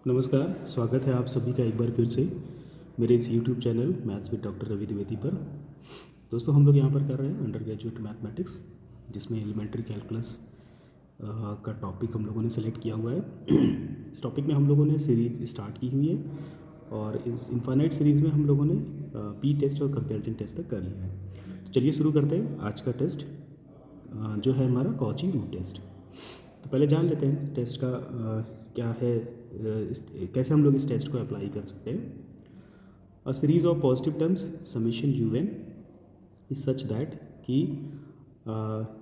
नमस्कार, स्वागत है आप सभी का एक बार फिर से मेरे इस YouTube channel maths with doctor Ravi Dwivedi पर। दोस्तों हम लोग यहाँ पर कर रहे हैं अंडर ग्रेजुएट मैथमेटिक्स, जिसमें एलिमेंट्री कैलकुलस का टॉपिक हम लोगों ने सेलेक्ट किया हुआ है। इस टॉपिक में हम लोगों ने सीरीज स्टार्ट की हुई है और इस इनफाइनाइट सीरीज़ में हम लोगों ने पी टेस्ट और कंपेरिजन टेस्ट तक कर लिया है। तो चलिए शुरू करते हैं आज का टेस्ट, जो है हमारा कॉची रूट टेस्ट। तो पहले जान लेते हैं टेस्ट का क्या है, कैसे हम लोग इस टेस्ट को अप्लाई कर सकते हैं। A series of positive terms summation u N is such that कि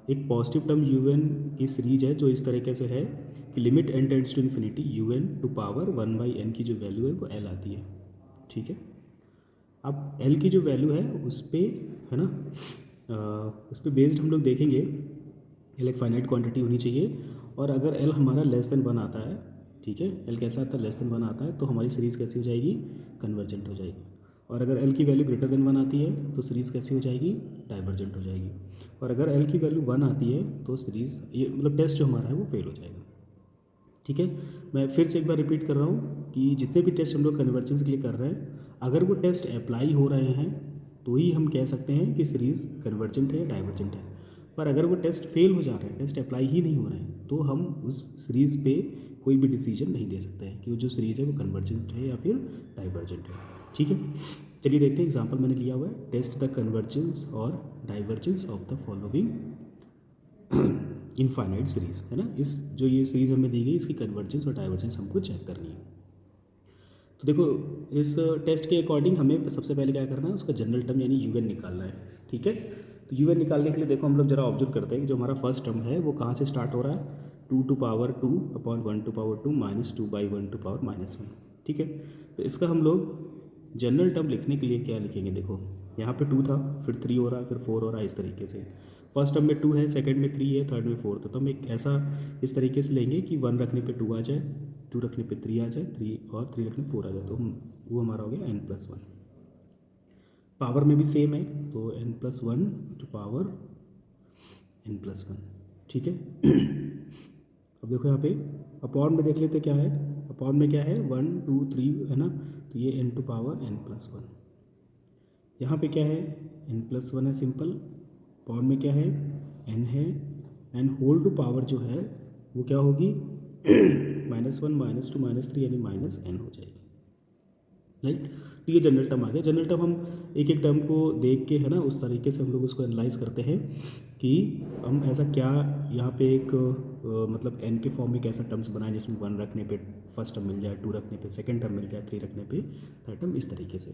एक पॉजिटिव टर्म यू एन की सीरीज है जो इस तरीके से है कि limit n tends to infinity u n to power 1/n की जो वैल्यू है वो एल आती है। ठीक है, अब एल की जो वैल्यू है उस पर है ना, उस पर बेस्ड हम लोग देखेंगे एल एक फाइनाइट क्वांटिटी होनी चाहिए, और अगर एल हमारा लेस देन 1 आता है, ठीक है, एल कैसा आता है, लेस देन 1 आता है, तो हमारी सीरीज़ कैसी हो जाएगी, कन्वर्जेंट हो जाएगी। और अगर एल की वैल्यू ग्रेटर देन 1 आती है तो सीरीज़ कैसी हो जाएगी, डाइवर्जेंट हो जाएगी। और अगर एल की वैल्यू 1 आती है तो सीरीज़, ये मतलब टेस्ट जो हमारा है वो फेल हो जाएगा। ठीक है, मैं फिर से एक बार रिपीट कर रहा हूँ कि जितने भी टेस्ट हम लोग कन्वर्जेंस के लिए कर रहे हैं, अगर वो टेस्ट अप्लाई हो रहे हैं तो ही हम कह सकते हैं कि सीरीज़ कन्वर्जेंट है, डाइवर्जेंट है। पर अगर वो टेस्ट फेल हो जा रहे हैं, टेस्ट अप्लाई ही नहीं हो रहे हैं, तो हम उस सीरीज़ पे कोई भी डिसीजन नहीं दे सकते हैं कि वो जो सीरीज़ है वो कन्वर्जेंट है या फिर डाइवर्जेंट है। ठीक है, चलिए देखते हैं। एग्जाम्पल मैंने लिया हुआ है, टेस्ट द कन्वर्जेंस और divergence of the following infinite series, है ना। इस जो ये सीरीज़ हमें दी गई, इसकी कन्वर्जेंस और डाइवर्जेंस हमको चेक करनी है। तो देखो, इस टेस्ट के अकॉर्डिंग हमें सबसे पहले क्या करना है, उसका जनरल टर्म यानी यू एन निकालना है। ठीक है, तो यू एन निकालने के लिए देखो हम लोग जरा ऑब्जर्व करते हैं कि जो हमारा फर्स्ट टर्म है वो कहाँ से स्टार्ट हो रहा है, 2 to power 2 upon 1 to power 2 minus 2/1 to power -1। ठीक है, तो इसका हम लोग जनरल टर्म लिखने के लिए क्या लिखेंगे, देखो यहाँ पे 2 था, फिर 3 हो रहा है, फिर 4 हो रहा है, इस तरीके से। फर्स्ट टर्म में 2 है, सेकंड में 3 है, थर्ड में 4 था। तो हम एक ऐसा इस तरीके से लेंगे कि 1 रखने पे 2 आ जाए, 2 रखने पे 3 आ जाए, 3 और 3 रखने पे 4 आ जाए, तो हम वो हमारा हो गया n+1। पावर में भी सेम है, तो n+1 टू पावर n+1। ठीक है, अब देखो यहाँ पे अपॉन में देख लेते क्या है, अपॉन में क्या है 1 2 3 है ना, तो ये n टू पावर n+1। यहाँ पे क्या है, n+1 है सिंपल, अपॉन में क्या है, n है, एंड होल टू पावर जो है वो क्या होगी -1 -2 -3 यानी -n हो जाएगी। राइट, तो ये जनरल टर्म आ गया। जनरल टर्म हम एक एक टर्म को देख के, है ना, उस तरीके से हम लोग उसको एनालाइज करते हैं कि हम ऐसा क्या यहाँ पे एक मतलब n के फॉर्म में कैसा टर्म्स बनाए जिसमें 1 रखने पे फर्स्ट टर्म मिल जाए, 2 रखने पे सेकंड टर्म मिल जाए, 3 रखने पे थर्ड टर्म, इस तरीके से।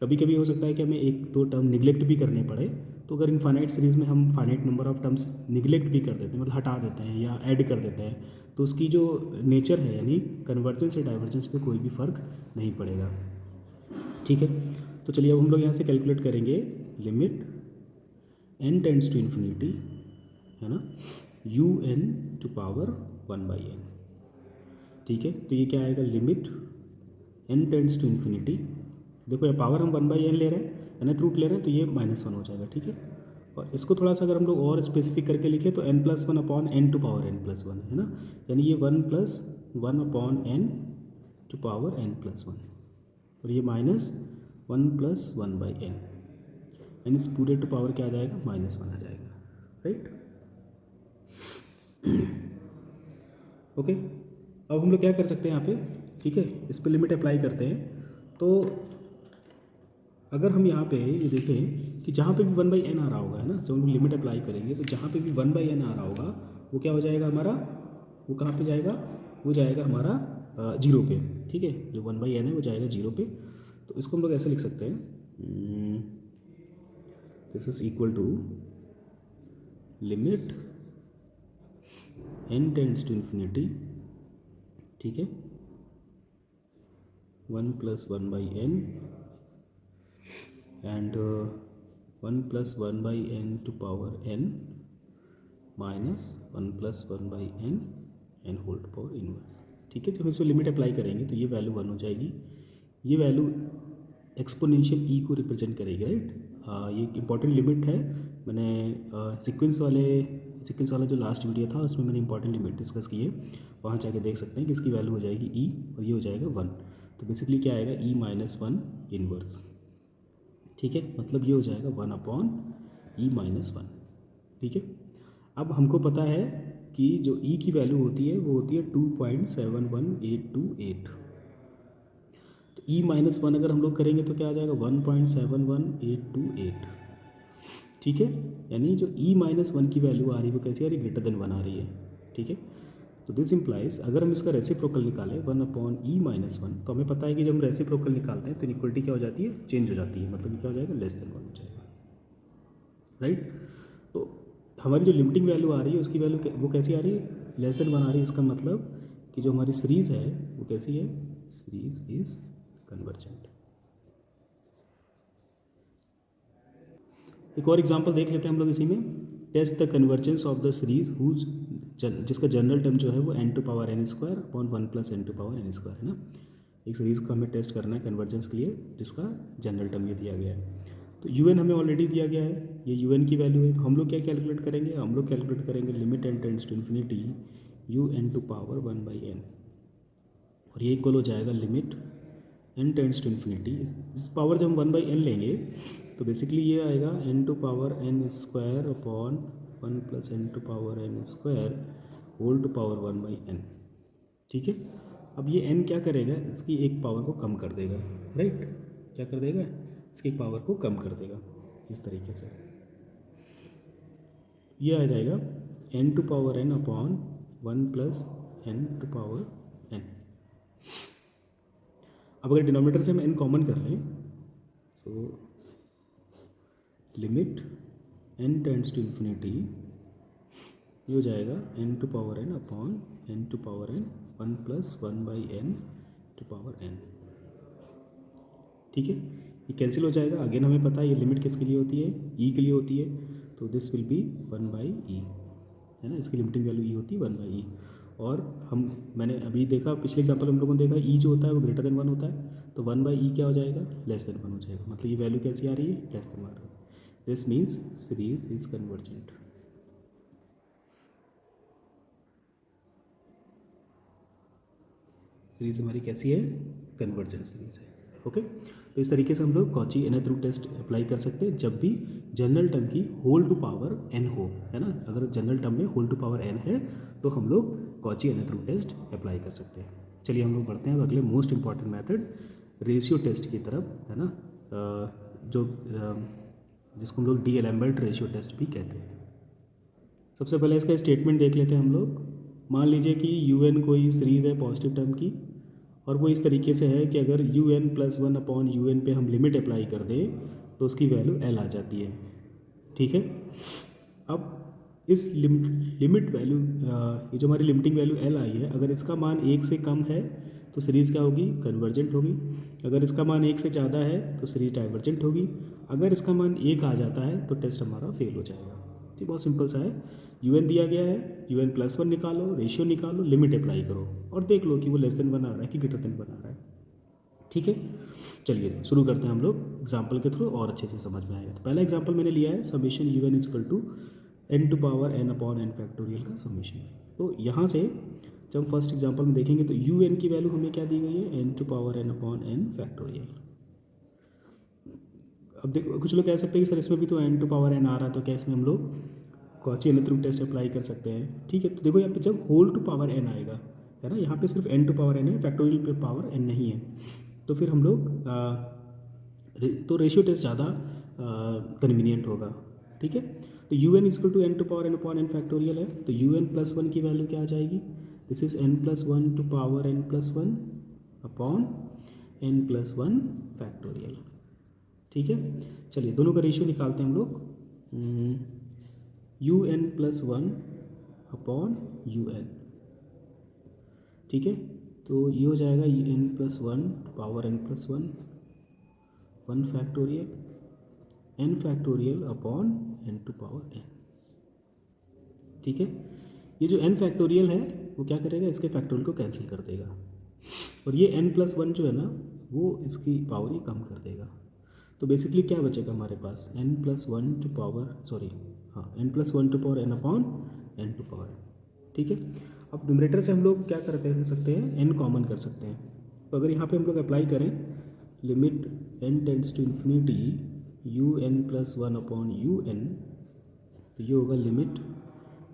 कभी कभी हो सकता है कि हमें 1-2 टर्म निगलेक्ट भी करने पड़े, तो अगर इनफाइनाइट सीरीज़ में हम finite number of terms neglect भी कर देते हैं, मतलब हटा देते हैं या ऐड कर देते हैं, तो उसकी जो नेचर है यानी कन्वर्जेंस या डाइवर्जेंस पे कोई भी फ़र्क नहीं पड़ेगा। ठीक है, तो चलिए अब हम लोग यहाँ से कैलकुलेट करेंगे limit n tends to infinity, है ना, you n to power 1/n। ठीक है, तो ये क्या आएगा, limit n tends to infinity, देखो ये पावर हम 1/n ले रहे हैं, nth रूट ले रहे हैं, तो ये -1 हो जाएगा। ठीक है, और इसको थोड़ा सा अगर हम लोग और स्पेसिफिक करके लिखें तो n+1 upon n to power n+1, है ना, यानी ये 1+1 upon n to power n+1, और ये -1+1/n, यानी इस पूरे टू पावर क्या आ जाएगा, -1 आ जाएगा। राइट, ओके, अब हम लोग क्या कर सकते हैं यहाँ पे, ठीक है, इस पर लिमिट अप्लाई करते हैं। तो अगर हम यहाँ पे ये देखें कि जहाँ पे भी 1/n आ रहा होगा, है ना, जब हम लिमिट अप्लाई करेंगे तो जहाँ पे भी 1/n आ रहा होगा वो क्या हो जाएगा हमारा, वो कहाँ पे जाएगा, वो जाएगा हमारा 0 पे। ठीक है, जो 1/n है वो जाएगा 0 पे। तो इसको हम लोग ऐसे लिख सकते हैं, this is equal to limit n tends to infinity, ठीक है, 1+1/n and 1+1/n to power n minus 1+1/n n whole to power inverse. ठीक है, जब इसमें लिमिट अप्लाई करेंगे तो ये वैल्यू 1 हो जाएगी, ये वैल्यू एक्सपोनेंशियल ई को रिप्रेजेंट करेगी। राइट, ये एक इंपॉर्टेंट लिमिट है, मैंने सीक्वेंस वाले सीक्वेंस वाला जो लास्ट वीडियो था उसमें मैंने इंपॉर्टेंट लिमिट डिस्कस की है, वहाँ जाके देख सकते हैं कि इसकी वैल्यू हो जाएगी ई और ये हो जाएगा 1। तो बेसिकली क्या आएगा ई माइनस 1 इनवर्स, ठीक है, मतलब ये हो जाएगा 1 अपॉन ई माइनस 1, ठीक है। अब हमको पता है कि जो ई की वैल्यू होती है वो होती है 2.71828। तो ई माइनस 1 अगर हम लोग करेंगे तो क्या आ जाएगा 1.71828, ठीक है। यानी जो ई माइनस 1 की वैल्यू आ रही है वो कैसी आ रही है, ग्रेटर देन 1 आ रही है, ठीक है। तो दिस इम्प्लाइज अगर हम इसका रेसिप्रोकल निकालें 1 अपॉन ई माइनस 1, तो हमें पता है कि जब हम रेसिप्रोकल निकालते हैं तो इक्वलिटी क्या हो जाती है, चेंज हो जाती है, मतलब क्या हो जाएगा, लेस देन 1 हो जाएगा, राइट। तो हमारी जो लिमिटिंग वैल्यू आ रही है उसकी वैल्यू वो कैसी आ रही है, लेस देन 1 आ रही है। इसका मतलब कि जो हमारी सीरीज़ है वो कैसी है, सीरीज इज कन्वर्जेंट। एक और एग्जांपल देख लेते हैं हम लोग इसी में, test the convergence of the series whose, जिसका जनरल टर्म जो है वो n to power n square upon 1 plus n to power n square है ना। एक सीरीज़ को हमें टेस्ट करना है कन्वर्जेंस के लिए जिसका जनरल टर्म ये दिया गया है। तो un हमें ऑलरेडी दिया गया है, ये un की वैल्यू है। हम लोग क्या कैलकुलेट करेंगे, हम लोग कैलकुलेट करेंगे limit n tends to infinity un to power 1/n, और ये इक्वल हो जाएगा limit n tends to infinity, इस पावर जब हम 1/n लेंगे तो बेसिकली ये आएगा n to power n square upon 1 plus n to power n square whole to power 1/n, ठीक है। अब ये n क्या करेगा, इसकी एक पावर को कम कर देगा, राइट, क्या कर देगा, इसकी पावर को कम कर देगा इस तरीके से। ये आ जाएगा n to power n upon 1 plus n to power n। अब अगर डिनोमिनेटर से हम n कॉमन कर लें तो limit n tends to infinity ये हो जाएगा n to power n upon n to power n 1 plus 1/n to power n, ठीक है। ये कैंसिल हो जाएगा, अगेन हमें पता है ये लिमिट किसके लिए होती है, e के लिए होती है, तो दिस विल बी 1/e, है ना, इसकी लिमिटिंग वैल्यू e होती है 1/e। और मैंने अभी देखा पिछले एग्जाम्पल हम लोगों ने देखा e जो होता है वो ग्रेटर देन 1 होता है, तो 1/e क्या हो जाएगा, लेस देन 1 हो जाएगा, मतलब ये वैल्यू कैसी आ रही है, less than 1। This means series is convergent. Series हमारी कैसी है, कन्वर्जेंट सीरीज है, ओके। तो इस तरीके से हम लोग कॉची एनेथ्रू टेस्ट अप्लाई कर सकते हैं जब भी जनरल टर्म की होल टू पावर n हो, है ना। अगर जनरल टर्म में होल टू पावर n है तो हम लोग कॉची एनेथ्रू टेस्ट अप्लाई कर सकते हैं। चलिए हम लोग बढ़ते हैं अगले most important method ratio test की तरफ, है ना, जिसको हम लोग डी-एलेम्बर्ट रेशियो टेस्ट भी कहते हैं। सबसे पहले इसका स्टेटमेंट देख लेते हैं हम लोग। मान लीजिए कि un कोई सीरीज़ है पॉजिटिव टर्म की, और वो इस तरीके से है कि अगर un प्लस 1 अपॉन un पे हम लिमिट अप्लाई कर दें तो उसकी वैल्यू l आ जाती है, ठीक है। अब इस लिमिट वैल्यू, ये जो हमारी लिमिटिंग वैल्यू l आई है, अगर इसका मान 1 से कम है तो सीरीज़ क्या होगी, कन्वर्जेंट होगी। अगर इसका मान 1 से ज़्यादा है तो सीरीज़ डाइवर्जेंट होगी। अगर इसका मान 1 आ जाता है तो टेस्ट हमारा फेल हो जाएगा। तो बहुत सिंपल सा है, un दिया गया है, un प्लस 1 निकालो, रेशियो निकालो, लिमिट अप्लाई करो और देख लो कि वो लेस देन 1 आ रहा है कि ग्रेटर देन 1 आ रहा है, ठीक है। चलिए शुरू करते हैं हम लोग एग्जाम्पल के थ्रू और अच्छे से समझ में आएगा। तो पहला एग्जाम्पल मैंने लिया है summation un is equal to n to power n upon n factorial का समेशन। तो यहाँ से जब हम फर्स्ट एग्जाम्पल में देखेंगे तो un की वैल्यू हमें क्या दी गई है, n to power n upon n factorial. अब देखो कुछ लोग कह सकते हैं कि सर इसमें भी तो n टू पावर n आ रहा है, तो क्या इसमें हम लोग कॉची एनेथ्रू टेस्ट अप्लाई कर सकते हैं, ठीक है। तो देखो यहाँ पे जब होल टू पावर n आएगा, है ना, यहाँ पे सिर्फ n टू पावर n है, फैक्टोरियल पे पावर n नहीं है, तो फिर हम लोग तो रेशियो टेस्ट ज़्यादा कन्वीनियंट होगा, ठीक है। तो un equal to n to power n upon n factorial है, तो un प्लस 1 की वैल्यू क्या आ जाएगी, this is n plus 1 to power n plus 1 upon n plus 1 factorial, ठीक है। चलिए दोनों का रेशियो निकालते हैं हम लोग, un प्लस 1 अपॉन un, ठीक है। तो ये हो जाएगा n plus 1 power n plus 1 factorial n factorial upon n to power n, ठीक है। ये जो n फैक्टोरियल है वो क्या करेगा, इसके फैक्टोरियल को कैंसिल कर देगा, और ये n प्लस 1 जो है ना वो इसकी पावर ही कम कर देगा। तो बेसिकली क्या बचेगा हमारे पास, n प्लस 1 टू पावर हाँ n plus one to power n upon n to power n, ठीक है। अब न्यूमरेटर से हम लोग क्या कर सकते हैं, n कॉमन कर सकते हैं। तो अगर यहाँ पे हम लोग अप्लाई करें limit n tends to infinity u n plus one upon u n, तो ये होगा limit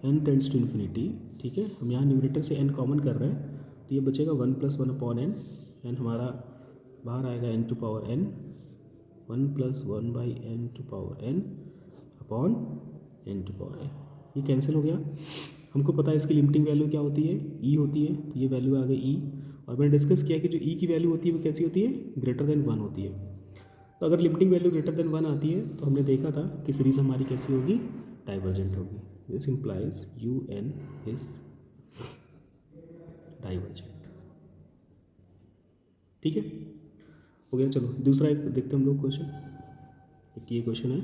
n tends to infinity, ठीक है। हम यहाँ न्यूमरेटर से n कॉमन कर रहे हैं तो ये बचेगा one plus one upon n, n हमारा बाहर आएगा n to power n, one plus one by n to power n upon n to power n, ये कैंसिल हो गया। हमको पता है इसकी लिमिटिंग वैल्यू क्या होती है, e होती है, तो ये वैल्यू आ गई e। और मैंने डिस्कस किया कि जो e की वैल्यू होती है वो कैसी होती है, ग्रेटर देन वन होती है। तो अगर limiting value greater than one आती है तो हमने देखा था कि सीरीज हमारी कैसी होगी, डाइवर्जेंट होगी। This implies u N is divergent, ठीक है, हो गया। चलो दूसरा एक देखते हैं हम लोग क्वेश्चन। एक ये क्वेश्चन है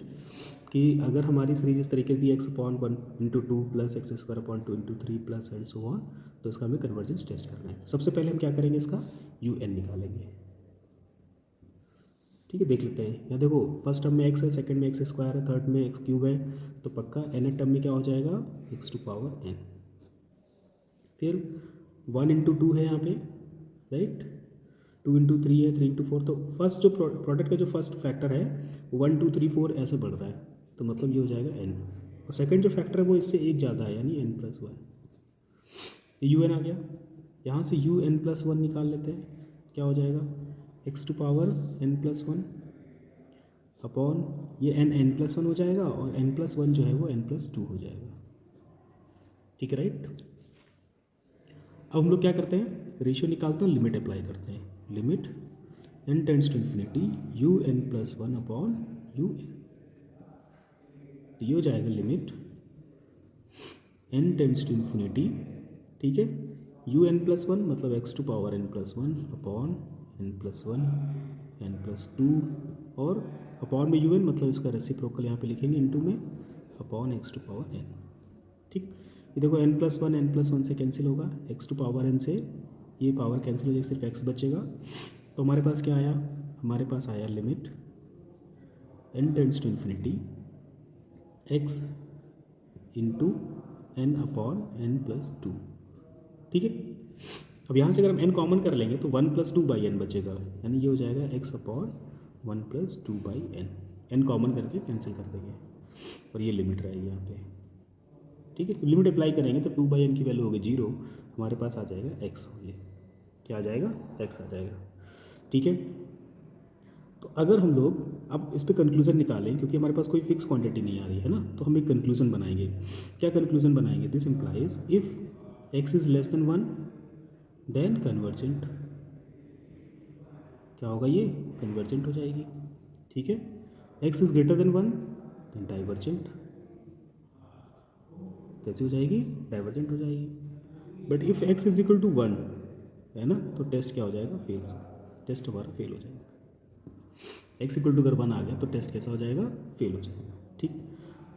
कि अगर हमारी सीरीज इस तरीके से the x upon one into two plus x square upon two into three plus and so on, तो इसका हमें कन्वर्जेंस टेस्ट करना है। सबसे पहले हम क्या करेंगे, इसका यू एन निकालेंगे, ठीक है। देख लेते हैं, यहाँ देखो फर्स्ट टर्म में एक्स है, सेकंड में एक्स स्क्वायर है, थर्ड में एक्स क्यूब है, तो पक्का एन टर्म में क्या हो जाएगा, एक्स टू पावर एन। फिर वन इंटू टू है यहाँ पे, राइट, टू इंटू थ्री है, थ्री इंटू फोर। तो फर्स्ट जो प्रोडक्ट का जो फर्स्ट फैक्टर है वन टू थ्री फोर ऐसे बढ़ रहा है, तो मतलब ये हो जाएगा n। और सेकंड जो फैक्टर है वो इससे एक ज़्यादा है, यानी n plus one, U N आ गया। यहाँ से यू एन प्लस वन निकाल लेते हैं, क्या हो जाएगा, x to power n plus one upon ये n प्लस वन हो जाएगा, और n प्लस वन जो है वो n प्लस टू हो जाएगा, ठीक है, राइट। अब हम लोग क्या करते हैं, रेशियो निकालते हैं, लिमिट अप्लाई करते हैं। Limit n tends to infinity u n plus one upon u n, तो ये हो जाएगा limit n tends to infinity, ठीक है, यू एन प्लस वन मतलब x to power n plus one upon n plus one n plus two, और upon में u n मतलब इसका रेसिप्रोकल यहाँ पे लिखेंगे इनटू में upon x to power n, ठीक। ये देखो n प्लस वन से कैंसिल होगा, एक्स टू पावर n से ये पावर कैंसिल हो जाएगी, सिर्फ x बचेगा। तो हमारे पास क्या आया, हमारे पास आया limit n tends to infinity x into n upon n plus two, ठीक है। अब यहाँ से अगर हम n कॉमन कर लेंगे तो one plus two by n बचेगा, यानी ये हो जाएगा x upon one plus two by n common करके कैंसिल कर देंगे, और ये लिमिट रहेगी यहाँ पे, ठीक है। तो लिमिट अप्लाई करेंगे तो टू बाई एन की वैल्यू होगी जीरो, हमारे पास आ जाएगा x, ये क्या आ जाएगा, x आ जाएगा, ठीक है। तो अगर हम लोग अब इस पर कंक्लूजन निकालें, क्योंकि हमारे पास कोई फिक्स क्वांटिटी नहीं आ रही है ना, तो हम एक कंक्लूजन बनाएंगे। क्या कंक्लूजन बनाएंगे, this implies if x is less than one then convergent, क्या होगा, ये कन्वर्जेंट हो जाएगी, ठीक है। x is greater than one then divergent, कैसी हो जाएगी, डाइवर्जेंट हो जाएगी। But if x is equal to one है ना, तो टेस्ट क्या हो जाएगा, फेल, टेस्ट हमारा फेल हो जाएगा। x इक्वल टू अगर वन आ गया तो टेस्ट कैसा हो जाएगा, फेल हो जाएगा, ठीक।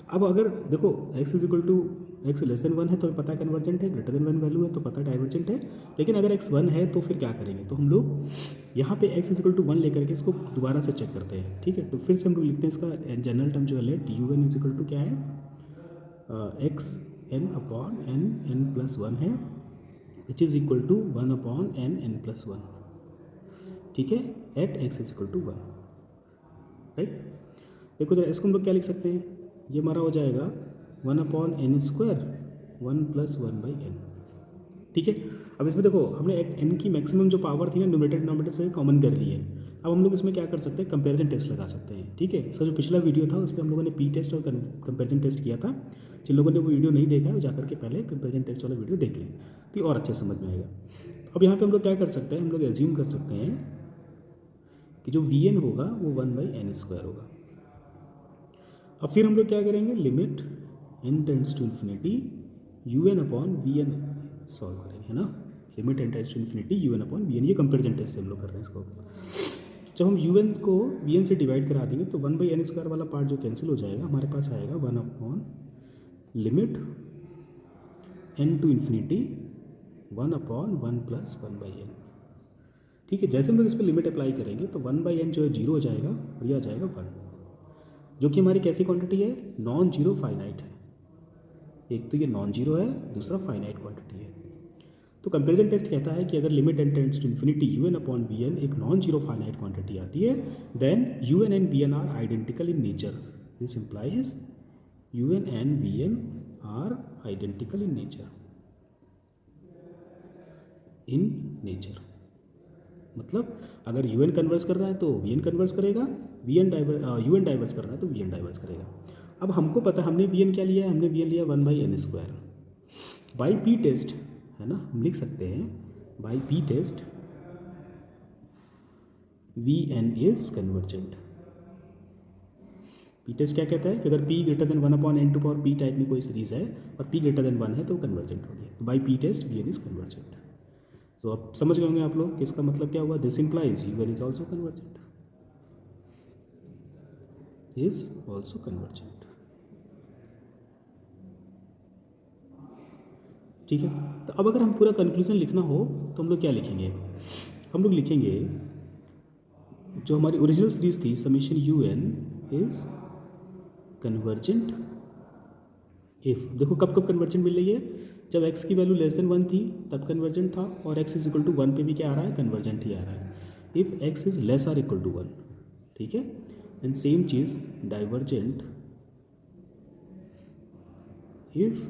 अब अगर देखो x is equal to x less than one है तो पता है कन्वर्जेंट है, ग्रेटर देन वन वैल्यू है तो पता डाइवर्जेंट है। लेकिन अगर x वन है तो फिर क्या करेंगे, तो हम लोग यहाँ पे x is equal to one लेकर के इसको दोबारा से चेक करते हैं, ठीक है। तो फिर से हम लोग लिखते हैं इसका जनरल टर्म जो है let U N is equal to क्या है, x n upon n plus one है, which is equal to one upon n plus one, ठीक है, at x is equal to one, right. देखो जरा इसको हम लोग क्या लिख सकते हैं, ये हमारा हो जाएगा one upon n square one plus one by n, ठीक है। अब इसमें देखो हमने एक एन की मैक्सिमम जो पावर थी ना न्यूमरेटर डिनोमिनेटर से कॉमन कर ली है। अब हम लोग इसमें क्या कर सकते हैं, कंपैरिजन टेस्ट लगा सकते हैं, ठीक है। इसका जो पिछला वीडियो था उस पर हम लोगों ने पी टेस्ट और कंपैरिजन टेस्ट किया था। जिन लोगों ने वो वीडियो नहीं देखा है वो जाकर के पहले कंपैरिजन टेस्ट वाला वीडियो देख लें, तो ये और अच्छे समझ में आएगा। अब यहाँ पे हम लोग क्या कर सकते हैं, हम लोग एज्यूम कर सकते हैं कि जो वी एन होगा वो वन बाई एन स्क्वायर होगा। अब फिर हम लोग क्या करेंगे, limit n tends to infinity u n upon we n solve करेंगे, है ना। Limit n tends to infinity u n upon we n, ये कंपेरिजन टेस्ट से हम लोग कर रहे हैं इसको। जब हम यू एन को वी एन से डिवाइड करा देंगे तो वन बाई एन स्क्वायर वाला पार्ट जो कैंसिल हो जाएगा, हमारे पास आएगा one upon limit n to infinity one upon one plus one by n, ठीक है। जैसे हम लोग इस पर लिमिट अप्लाई करेंगे तो वन बाई एन जो है जीरो हो जाएगा और यह आ जाएगा वन। जो कि हमारी कैसी क्वांटिटी है, नॉन जीरो फाइनाइट है। एक तो ये नॉन जीरो है, दूसरा फाइनाइट क्वांटिटी है। तो कंपैरिजन टेस्ट कहता है कि अगर limit n tends to infinity u n upon we n एक नॉन जीरो फाइनाइट क्वांटिटी आती है, then u n and v n are identical in nature. This implies u n and v n are identical in nature. मतलब अगर u n converge कर रहा है तो v n converge करेगा, u n diverge कर रहा है तो वी एन डाइवर्स करेगा। अब हमको पता, हमने वी एन क्या लिया है, हमने वी एन लिया 1/n²। बाई पी टेस्ट है ना, हम लिख सकते हैं by p test v N is convergent. P test क्या कहता है कि अगर p greater than 1/n² p type में कोई सीरीज़ है और p ग्रेटर देन 1 है तो कन्वर्जेंट होगी। तो by p test v N is convergent. तो अब समझ गए होंगे आप लोग कि इसका मतलब क्या हुआ, this implies u N is also convergent, is also convergent. ठीक है। तो अब अगर हम पूरा कंक्लूजन लिखना हो तो हम लोग क्या लिखेंगे, हम लोग लिखेंगे जो हमारी ओरिजिनल सीरीज थी summation u N is convergent if. देखो कब कब कन्वर्जेंट मिल रही है, जब x की वैल्यू लेस देन 1 थी तब कन्वर्जेंट था, और x इज इक्वल टू 1 पे भी क्या आ रहा है, कन्वर्जेंट ही आ रहा है। If x is less or equal to 1, ठीक है। एंड सेम चीज divergent if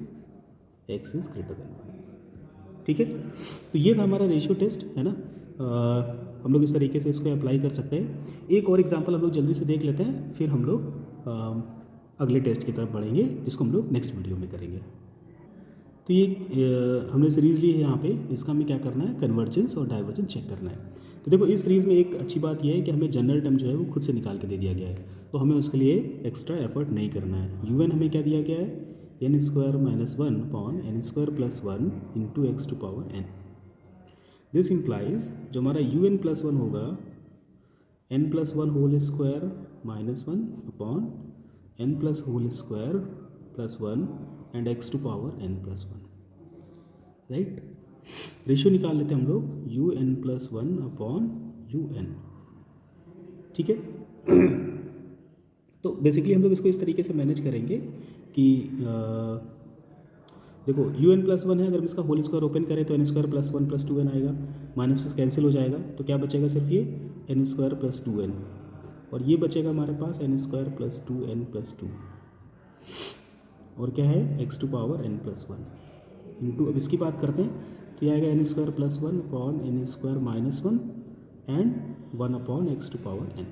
x is greater than 1, ठीक है। तो ये था हमारा रेशियो टेस्ट, है ना। हम लोग इस तरीके से इसको अप्लाई कर सकते हैं। एक और एग्जांपल हम लोग जल्दी से देख लेते हैं, फिर हम लोग अगले टेस्ट की तरफ बढ़ेंगे जिसको हम लोग नेक्स्ट वीडियो में करेंगे। तो ये हमने सीरीज़ ली है यहाँ पे, इसका हमें क्या करना है, कन्वर्जेंस और डाइवर्जेंस चेक करना है। तो देखो इस सीरीज़ में एक अच्छी बात यह है कि हमें जनरल टर्म जो है वो खुद से निकाल के दे दिया गया है, तो हमें उसके लिए एक्स्ट्रा एफर्ट नहीं करना है। यू एन हमें क्या दिया गया है, n² - 1/n² + 1 into x⁴n। This implies जो हमारा यू एन प्लस 1 होगा n+1² - 1/n+² + 1 and x⁴n+1, right. Ratio निकाल लेते हैं हम लोग UN+1/UN, ठीक है। तो बेसिकली हम लोग इसको इस तरीके से मैनेज करेंगे कि देखो UN+1 है, अगर हम इसका होल स्क्वायर ओपन करें तो n² + 1 + 2n आएगा, माइनस कैंसिल हो जाएगा, तो क्या बचेगा, सिर्फ ये n² + 2n, और ये बचेगा हमारे पास n² + 2n + 2, और क्या है x⁴n+1 इंटू, अब इसकी बात करते हैं तो ये आएगा n² + 1/n² - 1 एंड 1/x⁴n,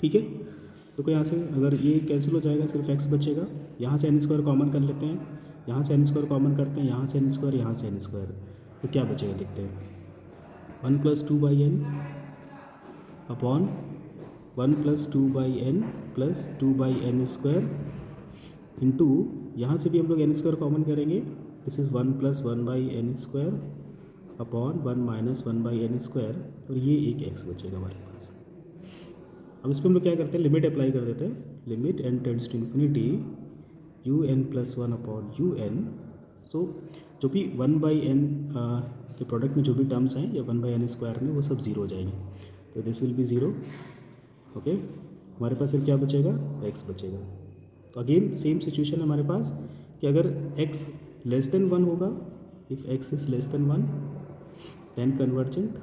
ठीक है। तो यहाँ से अगर ये कैंसिल हो जाएगा, सिर्फ x बचेगा, यहाँ से n² कॉमन कर लेते हैं, यहाँ से n² कॉमन करते हैं, यहाँ से n², यहाँ से n², तो क्या बचेगा देखते हैं, 1 + 2/n upon 1 + 2/n + 2/n² into, यहाँ से भी हम लोग n² कॉमन करेंगे, this is 1 + 1/n² upon 1 - 1/n², और ये एक x बचेगा हमारे पास। अब इस पर हम लोग क्या करते हैं, लिमिट अप्लाई कर देते हैं, limit n tends to infinity UN+1/UN। So जो भी 1/n के प्रोडक्ट में जो भी टर्म्स हैं या 1/n² में वो सब जीरो हो जाएंगे, तो this will be zero, okay. हमारे पास फिर क्या बचेगा, x बचेगा। तो अगेन सेम सिचुएशन है हमारे पास कि अगर x लेस देन 1 होगा, if x is less than 1 then convergent,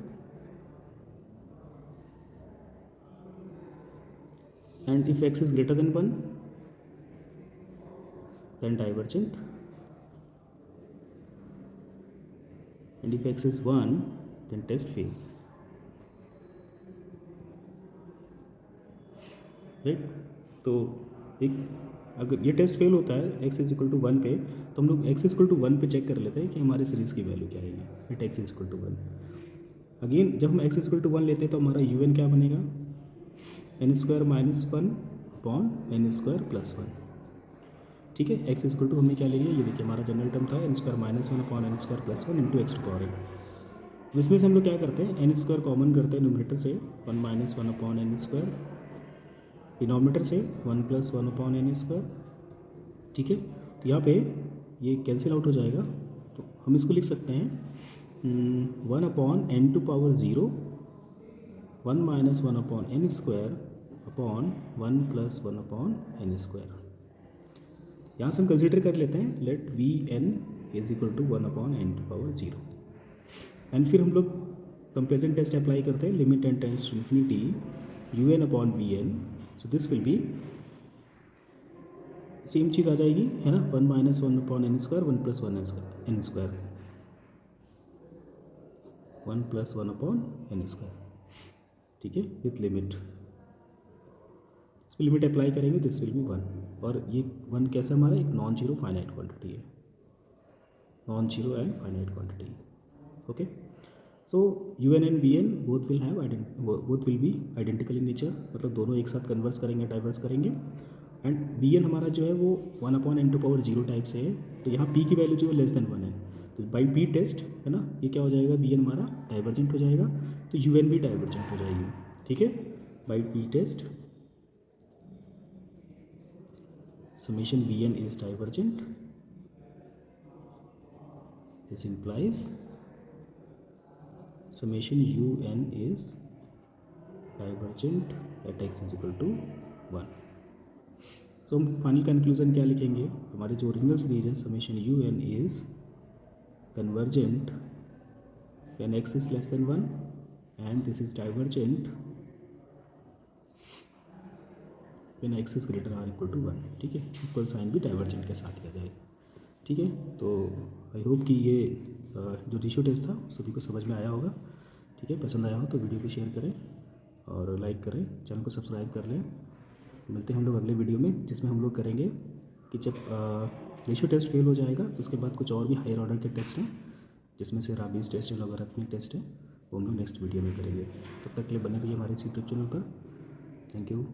and if x is greater than 1 then divergent, and if x is 1 then test fails, right. तो एक अगर ये टेस्ट फेल होता है x इज इक्वल टू 1 पे, तो हम लोग x इज इक्वल टू 1 पे चेक कर लेते हैं कि हमारे सीरीज़ की वैल्यू क्या आएगी at x is equal to 1। Again जब हम x इज इक्वल टू 1 लेते हैं तो हमारा UN क्या बनेगा, n² - 1/n² + 1, ठीक है। x इज इक्वल टू हमने क्या ले लिया, ये देखिए हमारा जनरल टर्म था n² - 1/n² + 1 इंटू x⁴n। इसमें से हम लोग क्या करते हैं, n² कॉमन करते हैं न्यूमरेटर से, 1 - 1/n², डिनोमिनेटर से 1 + 1/n², ठीक है। तो यहाँ पे ये कैंसिल आउट हो जाएगा, तो हम इसको लिख सकते हैं 1/n⁴ 1 - 1/n² upon 1 + 1 upon n square. यहाँ से हम कंसिडर कर लेते हैं let V N is equal to 1 upon n⁻0 and फिर हम लोग कंपेरिजन टेस्ट अप्लाई करते हैं, limit n tends to infinity u n upon we N. So this will be same चीज़ आ जाएगी, है ना, 1 - 1 upon n square 1 + 1 n square 1 + 1 upon n square, ठीक है, विथ लिमिट। इस पर लिमिट अप्लाई करेंगे, दिस विल बी 1। और ये 1 कैसा हमारा एक नॉन जीरो फाइनाइट क्वांटिटी है, non zero and finite quantity. Okay, so u n and v n both will be identical in nature, मतलब दोनों एक साथ कन्वर्स करेंगे, डाइवर्स करेंगे। एंड वी एन हमारा जो है वो 1 अपॉन n⁻0 टाइप से है, तो यहाँ p की वैल्यू जो है लेस देन 1 है, तो बाई p टेस्ट, है ना, ये क्या हो जाएगा, वी एन हमारा डाइवर्जेंट हो जाएगा, तो यू एन भी डाइवर्जेंट हो जाएगी, ठीक है, by p test summation Vn is divergent. This implies summation Un is divergent at x is equal to 1. सो हम फाइनल कंक्लूजन क्या लिखेंगे, हमारे जो ओरिजिनल सीरीज है summation Un is convergent when x is less than 1 and this is divergent when x is greater or equal to 1, ठीक है, equal sign भी divergent के साथ किया जाएगा, ठीक है। तो आई होप कि ये जो रेशियो टेस्ट था सभी को समझ में आया होगा, ठीक है। पसंद आया हो तो वीडियो को शेयर करें और लाइक करें, चैनल को सब्सक्राइब कर लें। मिलते हैं हम लोग अगले वीडियो में, जिसमें हम लोग करेंगे कि जब रेशियो टेस्ट फेल हो जाएगा तो उसके बाद कुछ और भी हायर ऑर्डर के टेस्ट हैं, जिसमें से राबीज़ टेस्ट है, लॉगरिथमिक टेस्ट है, वो हम लोग नेक्स्ट वीडियो में करेंगे। तब तक के लिए बने रहिए हमारे इस यूट्यूब चैनल पर। Thank you.